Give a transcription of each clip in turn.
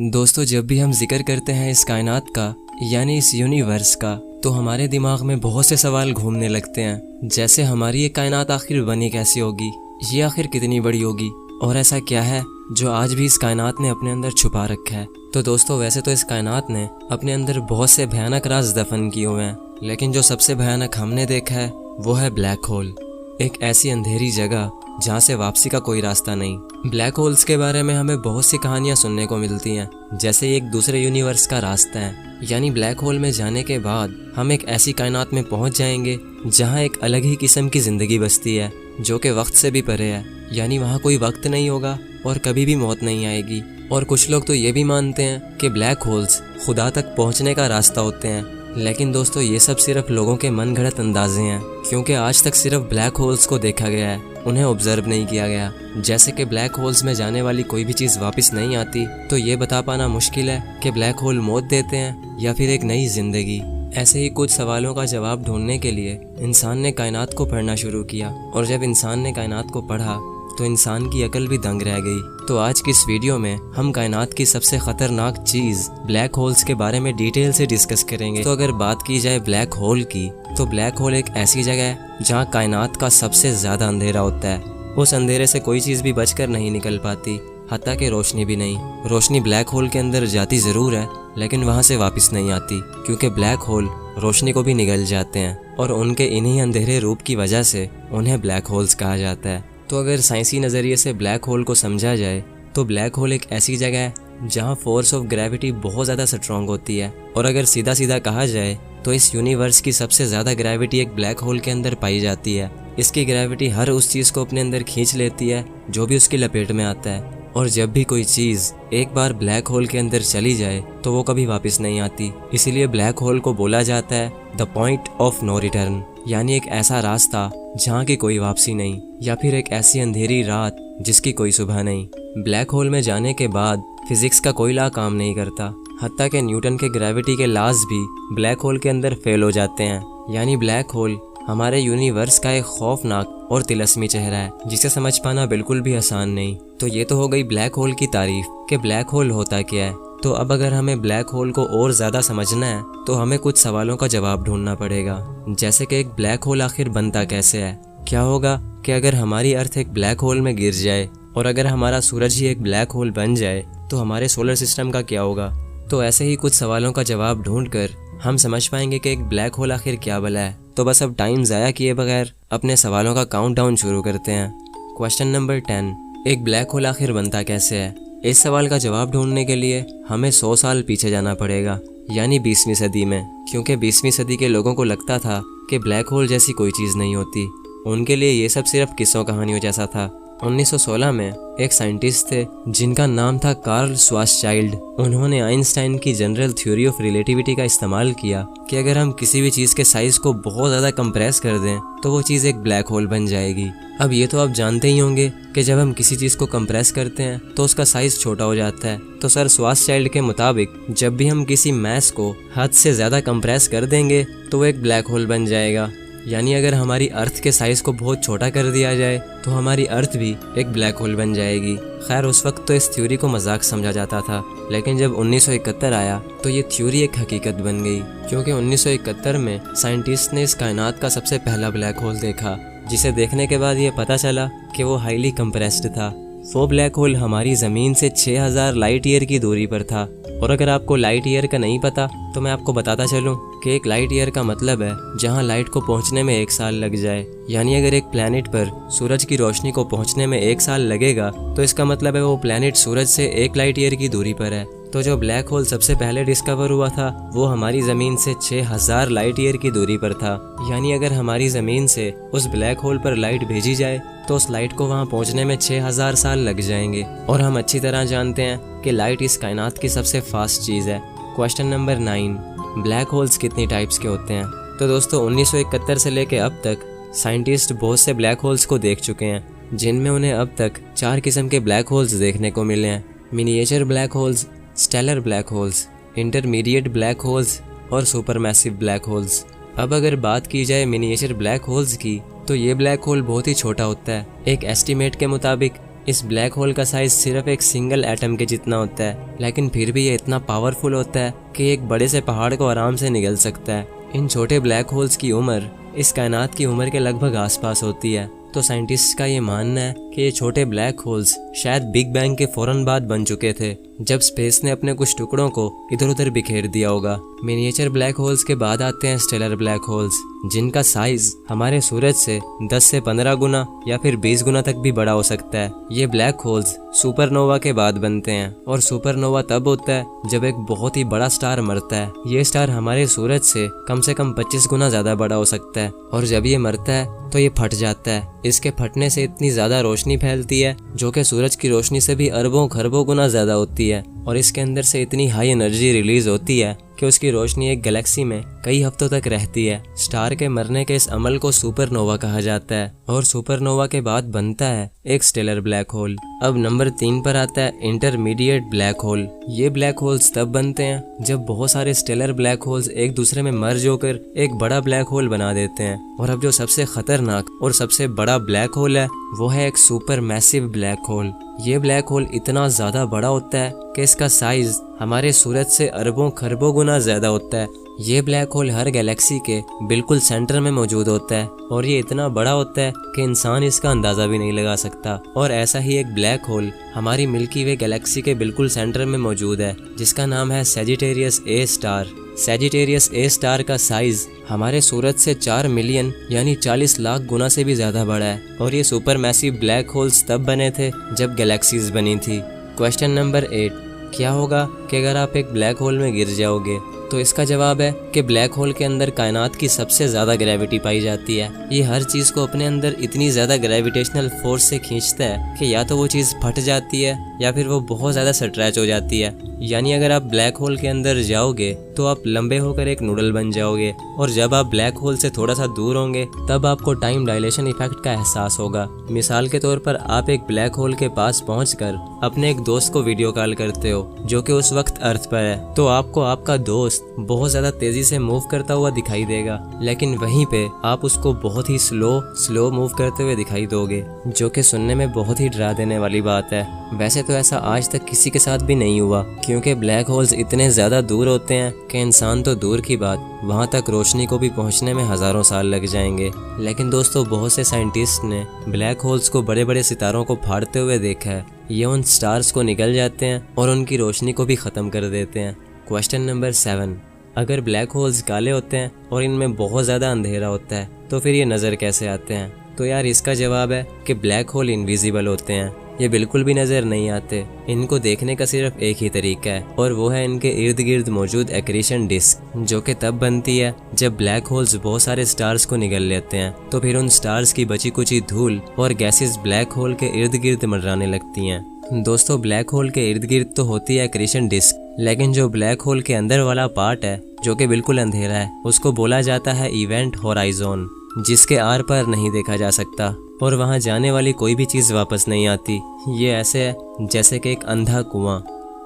दोस्तों, जब भी हम जिक्र करते हैं इस कायनात का यानी इस यूनिवर्स का, तो हमारे दिमाग में बहुत से सवाल घूमने लगते हैं। जैसे हमारी ये कायनात आखिर बनी कैसी होगी, ये आखिर कितनी बड़ी होगी, और ऐसा क्या है जो आज भी इस कायनात ने अपने अंदर छुपा रखा है। तो दोस्तों, वैसे तो इस कायनात ने अपने अंदर बहुत से भयानक राज दफन किए हुए हैं, लेकिन जो सबसे भयानक हमने देखा है वो है ब्लैक होल। एक ऐसी अंधेरी जगह जहाँ से वापसी का कोई रास्ता नहीं। ब्लैक होल्स के बारे में हमें बहुत सी कहानियाँ सुनने को मिलती हैं, जैसे एक दूसरे यूनिवर्स का रास्ता है। यानी ब्लैक होल में जाने के बाद हम एक ऐसी कायनात में पहुँच जाएंगे जहाँ एक अलग ही किस्म की ज़िंदगी बसती है, जो कि वक्त से भी परे है। यानी वहाँ कोई वक्त नहीं होगा और कभी भी मौत नहीं आएगी। और कुछ लोग तो ये भी मानते हैं कि ब्लैक होल्स खुदा तक पहुँचने का रास्ता होते हैं। लेकिन दोस्तों, ये सब सिर्फ लोगों के मन गढ़ंत अंदाजे हैं, क्योंकि आज तक सिर्फ ब्लैक होल्स को देखा गया है, उन्हें ऑब्जर्व नहीं किया गया। जैसे कि ब्लैक होल्स में जाने वाली कोई भी चीज़ वापस नहीं आती, तो ये बता पाना मुश्किल है कि ब्लैक होल मौत देते हैं या फिर एक नई जिंदगी। ऐसे ही कुछ सवालों का जवाब ढूंढने के लिए इंसान ने कायनात को पढ़ना शुरू किया, और जब इंसान ने कायनात को पढ़ा तो इंसान की अकल भी दंग रह गई। तो आज की इस वीडियो में हम कायनात की सबसे खतरनाक चीज़ ब्लैक होल्स के बारे में डिटेल से डिस्कस करेंगे। तो अगर बात की जाए ब्लैक होल की, तो ब्लैक होल एक ऐसी जगह है जहाँ कायनात का सबसे ज़्यादा अंधेरा होता है। उस अंधेरे से कोई चीज़ भी बचकर नहीं निकल पाती, हत्ता कि रोशनी भी नहीं। रोशनी ब्लैक होल के अंदर जाती ज़रूर है, लेकिन वहाँ से वापस नहीं आती, क्योंकि ब्लैक होल रोशनी को भी निगल जाते हैं, और उनके इन्हीं अंधेरे रूप की वजह से उन्हें ब्लैक होल्स कहा जाता है। तो अगर साइंसी नज़रिए से ब्लैक होल को समझा जाए, तो ब्लैक होल एक ऐसी जगह है जहाँ फोर्स ऑफ ग्रेविटी बहुत ज़्यादा स्ट्रॉन्ग होती है। और अगर सीधा सीधा कहा जाए तो इस यूनिवर्स की सबसे ज़्यादा ग्रेविटी एक ब्लैक होल के अंदर पाई जाती है। इसकी ग्रेविटी हर उस चीज़ को अपने अंदर खींच लेती है जो भी उसकी लपेट में आता है। और जब भी कोई चीज़ एक बार ब्लैक होल के अंदर चली जाए तो वो कभी वापस नहीं आती। इसीलिए ब्लैक होल को बोला जाता है the point of no return, यानी एक ऐसा रास्ता जहाँ की कोई वापसी नहीं, या फिर एक ऐसी अंधेरी रात जिसकी कोई सुबह नहीं। ब्लैक होल में जाने के बाद फिजिक्स का कोई लॉ काम नहीं करता, हत्ता कि न्यूटन के ग्रेविटी के लॉज भी ब्लैक होल के अंदर फेल हो जाते हैं। यानी ब्लैक होल हमारे यूनिवर्स का एक खौफनाक और तिलस्मी चेहरा है, जिसे समझ पाना बिल्कुल भी आसान नहीं। तो ये तो हो गई ब्लैक होल की तारीफ कि ब्लैक होल होता क्या है। तो अब अगर हमें ब्लैक होल को और ज़्यादा समझना है, तो हमें कुछ सवालों का जवाब ढूंढना पड़ेगा। जैसे कि एक ब्लैक होल आखिर बनता कैसे है। क्या होगा कि अगर हमारी अर्थ एक ब्लैक होल में गिर जाए, और अगर हमारा सूरज ही एक ब्लैक होल बन जाए, तो हमारे सोलर सिस्टम का क्या होगा। तो ऐसे ही कुछ सवालों का जवाब ढूंढकर हम समझ पाएंगे कि एक ब्लैक होल आखिर क्या भला है। तो बस अब टाइम ज़ाया किए बगैर अपने सवालों का काउंटडाउन शुरू करते हैं। क्वेश्चन नंबर 10, एक ब्लैक होल आखिर बनता कैसे है। इस सवाल का जवाब ढूंढने के लिए हमें 100 साल पीछे जाना पड़ेगा, यानी 20वीं सदी में, क्योंकि 20वीं सदी के लोगों को लगता था कि ब्लैक होल जैसी कोई चीज़ नहीं होती। उनके लिए ये सब सिर्फ किस्सों कहानियों जैसा था। 1916 में एक साइंटिस्ट थे जिनका नाम था कार्ल श्वार्ज़चाइल्ड। उन्होंने आइंस्टाइन की जनरल थ्योरी ऑफ रिलेटिविटी का इस्तेमाल किया कि अगर हम किसी भी चीज़ के साइज़ को बहुत ज़्यादा कंप्रेस कर दें तो वो चीज़ एक ब्लैक होल बन जाएगी। अब ये तो आप जानते ही होंगे कि जब हम किसी चीज़ को कंप्रेस करते हैं तो उसका साइज़ छोटा हो जाता है। तो सर श्वार्ज़चाइल्ड के मुताबिक जब भी हम किसी मैस को हद से ज़्यादा कंप्रेस कर देंगे तो वो एक ब्लैक होल बन जाएगा। यानी अगर हमारी अर्थ के साइज़ को बहुत छोटा कर दिया जाए तो हमारी अर्थ भी एक ब्लैक होल बन जाएगी। खैर, उस वक्त तो इस थ्योरी को मजाक समझा जाता था, लेकिन जब 1971 आया तो ये थ्योरी एक हकीकत बन गई, क्योंकि 1971 में साइंटिस्ट ने इस कायनात का सबसे पहला ब्लैक होल देखा, जिसे देखने के बाद ये पता चला कि वो हाईली कंप्रेस्ड था। वो ब्लैक होल हमारी ज़मीन से 6000 लाइट ईयर की दूरी पर था। और अगर आपको लाइट ईयर का नहीं पता तो मैं आपको बताता चलूं कि एक लाइट ईयर का मतलब है जहां लाइट को पहुंचने में 1 साल लग जाए। यानी अगर एक प्लैनेट पर सूरज की रोशनी को पहुंचने में 1 साल लगेगा तो इसका मतलब है वो प्लैनेट सूरज से 1 लाइट ईयर की दूरी पर है। तो जो ब्लैक होल सबसे पहले डिस्कवर हुआ था वो हमारी ज़मीन से 6000 लाइट ईयर की दूरी पर था। यानी अगर हमारी ज़मीन से उस ब्लैक होल पर लाइट भेजी जाए तो उस लाइट को वहाँ पहुँचने में 6000 साल लग जाएंगे। और हम अच्छी तरह जानते हैं कि लाइट इस कायनात की सबसे फास्ट चीज़ है। क्वेश्चन नंबर 9, ब्लैक होल्स कितनी टाइप्स के होते हैं। तो दोस्तों, 1971 से लेकर अब तक साइंटिस्ट बहुत से ब्लैक होल्स को देख चुके हैं, जिनमें उन्हें अब तक 4 किस्म के ब्लैक होल्स देखने को मिले हैं। Miniature black holes, stellar black holes, intermediate black holes और सुपरमैसिव ब्लैक होल्स। अब अगर बात की जाए मिनिएचर ब्लैक होल्स की, तो ये ब्लैक होल बहुत ही छोटा होता है। एक एस्टीमेट के मुताबिक इस ब्लैक होल का साइज सिर्फ एक सिंगल एटम के जितना होता है, लेकिन फिर भी ये इतना पावरफुल होता है कि एक बड़े से पहाड़ को आराम से निगल सकता है। इन छोटे ब्लैक होल्स की उम्र इस कायनात की उम्र के लगभग आसपास होती है। तो साइंटिस्ट का ये मानना है कि ये छोटे ब्लैक होल्स शायद बिग बैंग के फौरन बाद बन चुके थे, जब स्पेस ने अपने कुछ टुकड़ों को इधर उधर बिखेर दिया होगा। मिनिएचर ब्लैक होल्स के बाद आते हैं स्टेलर ब्लैक होल्स, जिनका साइज हमारे सूरज से 10 से 15 गुना या फिर 20 गुना तक भी बड़ा हो सकता है। ये ब्लैक होल्स सुपरनोवा के बाद बनते हैं, और सुपरनोवा तब होता है जब एक बहुत ही बड़ा स्टार मरता है। ये स्टार हमारे सूरज से कम 25 गुना ज्यादा बड़ा हो सकता है, और जब ये मरता है तो ये फट जाता है। इसके फटने से इतनी ज्यादा रोशनी फैलती है जो कि सूरज की रोशनी से भी अरबों खरबों गुना ज्यादा होती है, और इसके अंदर से इतनी हाई एनर्जी रिलीज होती है कि उसकी रोशनी एक गैलेक्सी में कई हफ्तों तक रहती है। स्टार के मरने के इस अमल को सुपरनोवा कहा जाता है, और सुपरनोवा के बाद बनता है एक स्टेलर ब्लैक होल। अब नंबर 3 पर आता है इंटरमीडिएट ब्लैक होल। ये ब्लैक होल्स तब बनते हैं जब बहुत सारे स्टेलर ब्लैक होल्स एक दूसरे में मर्ज होकर एक बड़ा ब्लैक होल बना देते हैं। और अब जो सबसे खतरनाक और सबसे बड़ा ब्लैक होल है वो है एक सुपर मैसिव ब्लैक होल। ये ब्लैक होल इतना ज्यादा बड़ा होता है कि इसका साइज हमारे सूरज से अरबों खरबों गुना ज्यादा होता है। ये ब्लैक होल हर गैलेक्सी के बिल्कुल सेंटर में मौजूद होता है, और ये इतना बड़ा होता है कि इंसान इसका अंदाजा भी नहीं लगा सकता। और ऐसा ही एक ब्लैक होल हमारी मिल्की वे गैलेक्सी के बिल्कुल सेंटर में मौजूद है, जिसका नाम है Sagittarius A star. Sagittarius A star का साइज हमारे सूरज से 4 मिलियन यानी 40 लाख गुना से भी ज्यादा बड़ा है, और ये सुपर मैसिव ब्लैक होल्स तब बने थे जब गैलेक्सीज बनी थी। क्वेश्चन नंबर 8, क्या होगा कि अगर आप एक ब्लैक होल में गिर जाओगे? तो इसका जवाब है कि ब्लैक होल के अंदर कायनात की सबसे ज्यादा ग्रेविटी पाई जाती है। ये हर चीज को अपने अंदर इतनी ज्यादा ग्रेविटेशनल फोर्स से खींचता है कि या तो वो चीज फट जाती है या फिर वो बहुत ज्यादा स्ट्रेच हो जाती है। यानी अगर आप ब्लैक होल के अंदर जाओगे तो आप लंबे होकर एक नूडल बन जाओगे, और जब आप ब्लैक होल से थोड़ा सा दूर होंगे तब आपको टाइम डायलेशन इफेक्ट का एहसास होगा। मिसाल के तौर पर आप एक ब्लैक होल के पास पहुंचकर अपने एक दोस्त को वीडियो कॉल करते हो जो कि उस वक्त अर्थ पर है, तो आपको आपका दोस्त बहुत ज्यादा तेजी से मूव करता हुआ दिखाई देगा, लेकिन वहीं पे आप उसको बहुत ही स्लो मूव करते हुए दिखाई दोगे, जो कि सुनने में बहुत ही डरा देने वाली बात है। वैसे तो ऐसा आज तक किसी के साथ भी नहीं हुआ, क्योंकि ब्लैक होल्स इतने ज्यादा दूर होते हैं कि इंसान तो दूर की बात वहां तक रोशनी को भी पहुंचने में हजारों साल लग जाएंगे। लेकिन दोस्तों, बहुत से साइंटिस्ट ने ब्लैक होल्स को बड़े बड़े सितारों को फाड़ते हुए देखा है। ये उन स्टार्स को निगल जाते हैं और उनकी रोशनी को भी खत्म कर देते हैं। क्वेश्चन नंबर 7, अगर ब्लैक होल्स काले होते हैं और इनमें बहुत ज़्यादा अंधेरा होता है तो फिर ये नज़र कैसे आते हैं? तो यार इसका जवाब है कि ब्लैक होल इनविजिबल होते हैं। ये बिल्कुल भी नज़र नहीं आते। इनको देखने का सिर्फ एक ही तरीका है, और वो है इनके इर्द गिर्द मौजूद एक्रीशन डिस्क, जो कि तब बनती है जब ब्लैक होल्स बहुत सारे स्टार्स को निगल लेते हैं। तो फिर उन स्टार्स की बची कुची धूल और गैसेस ब्लैक होल के इर्द गिर्द मंडराने लगती हैं। दोस्तों, ब्लैक होल के इर्द गिर्द तो होती है एक्रीशन डिस्क, लेकिन जो ब्लैक होल के अंदर वाला पार्ट है जो कि बिल्कुल अंधेरा है, उसको बोला जाता है इवेंट होराइजन, जिसके आर पार नहीं देखा जा सकता और वहां जाने वाली कोई भी चीज वापस नहीं आती। ये ऐसे है जैसे कि एक अंधा कुआं।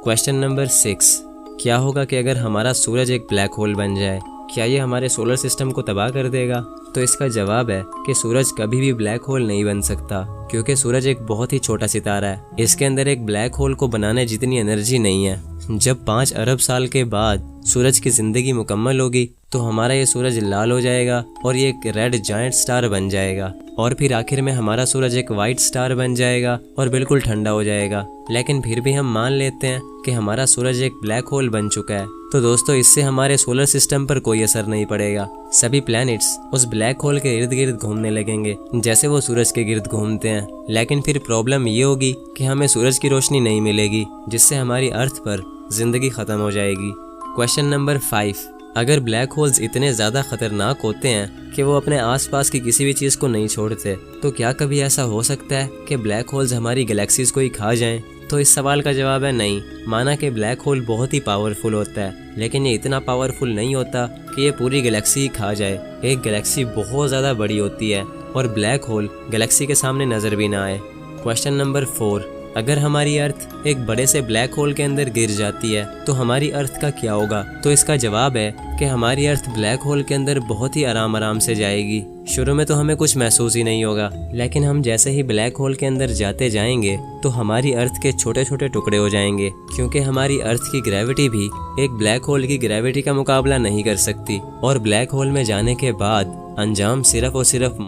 क्वेश्चन नंबर 6, क्या होगा कि अगर हमारा सूरज एक ब्लैक होल बन जाए? क्या ये हमारे सोलर सिस्टम को तबाह कर देगा? तो इसका जवाब है कि सूरज कभी भी ब्लैक होल नहीं बन सकता, क्योंकि सूरज एक बहुत ही छोटा सितारा है। इसके अंदर एक ब्लैक होल को बनाने जितनी एनर्जी नहीं है। जब 5 अरब साल के बाद सूरज की जिंदगी मुकम्मल होगी तो हमारा ये सूरज लाल हो जाएगा और ये एक रेड जायंट स्टार बन जाएगा, और फिर आखिर में हमारा सूरज एक वाइट स्टार बन जाएगा और बिल्कुल ठंडा हो जाएगा। लेकिन फिर भी हम मान लेते हैं कि हमारा सूरज एक ब्लैक होल बन चुका है। तो दोस्तों, इससे हमारे सोलर सिस्टम पर कोई असर नहीं पड़ेगा। सभी प्लैनेट्स उस ब्लैक होल के इर्द गिर्द घूमने लगेंगे जैसे वो सूरज के गिर्द घूमते हैं। लेकिन फिर प्रॉब्लम ये होगी कि हमें सूरज की रोशनी नहीं मिलेगी, जिससे हमारी अर्थ पर जिंदगी खत्म हो जाएगी। क्वेश्चन नंबर 5, अगर ब्लैक होल्स इतने ज़्यादा खतरनाक होते हैं कि वो अपने आसपास की किसी भी चीज़ को नहीं छोड़ते, तो क्या कभी ऐसा हो सकता है कि ब्लैक होल्स हमारी गैलेक्सीज को ही खा जाएं? तो इस सवाल का जवाब है नहीं। माना कि ब्लैक होल बहुत ही पावरफुल होता है, लेकिन ये इतना पावरफुल नहीं होता कि ये पूरी गैलेक्सी ही खा जाए। एक गैलेक्सी बहुत ज़्यादा बड़ी होती है और ब्लैक होल गैलेक्सी के सामने नज़र भी ना आए। क्वेश्चन नंबर 4, अगर हमारी अर्थ एक बड़े से ब्लैक होल के अंदर गिर जाती है तो हमारी अर्थ का क्या होगा? तो इसका जवाब है कि हमारी अर्थ ब्लैक होल के अंदर बहुत ही आराम से जाएगी। शुरू में तो हमें कुछ महसूस ही नहीं होगा, लेकिन हम जैसे ही ब्लैक होल के अंदर जाते जाएंगे तो हमारी अर्थ के छोटे छोटे टुकड़े हो जाएंगे, क्योंकि हमारी अर्थ की ग्रेविटी भी एक ब्लैक होल की ग्रेविटी का मुकाबला नहीं कर सकती। और ब्लैक होल में जाने के बाद अंजाम सिर्फ और सिर्फ